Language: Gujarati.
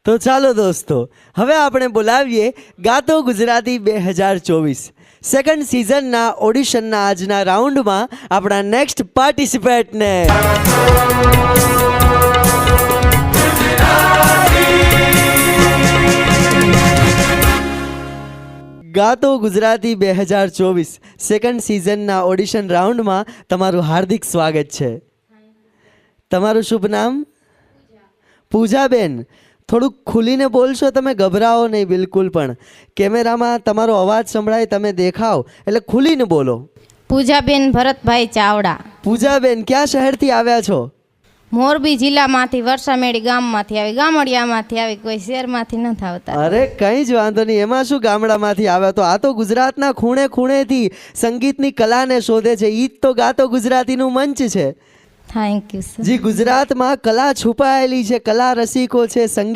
તો ચાલો દોસ્તો, હવે આપણે બોલાવીએ ગાતો ગુજરાતી 2024 સેકન્ડ સિઝનના ઓડિશનના આજના રાઉન્ડમાં આપણા નેક્સ્ટ પાર્ટિસિપેન્ટને. ગાતો ગુજરાતી 2024 સેકન્ડ સિઝનના ઓડિશન રાઉન્ડમાં તમારું હાર્દિક સ્વાગત છે. તમારું શુભ નામ? પૂજાબેન. થોડુંક ખુલીને બોલશો, તમે ગભરાઓ નહીં બિલકુલ પણ. કેમેરામાં તમારો અવાજ સંભળાય, તમે દેખાવ એટલે ખુલીને બોલો. પૂજાબેન ભરતભાઈ ચાવડા. પૂજાબેન, ક્યાં શહેરથી આવ્યા છો? મોરબી જિલ્લામાંથી વરસામેડી ગામમાંથી આવી, ગામડિયામાંથી આવી, કોઈ શહેરમાંથી નથી આવતા. અરે કંઈ જ વાંધો નહીં, એમાં શું ગામડામાંથી આવ્યા? તો આ તો ગુજરાતના ખૂણે ખૂણેથી સંગીતની કલાને શોધે છે. ઈ જ તો ગાતો ગુજરાતીનું મંચ છે. Thank you sir. જી, ગુજરાતમાં કલા છુપાયેલી છે, કલા રસિકો છે, સંગીત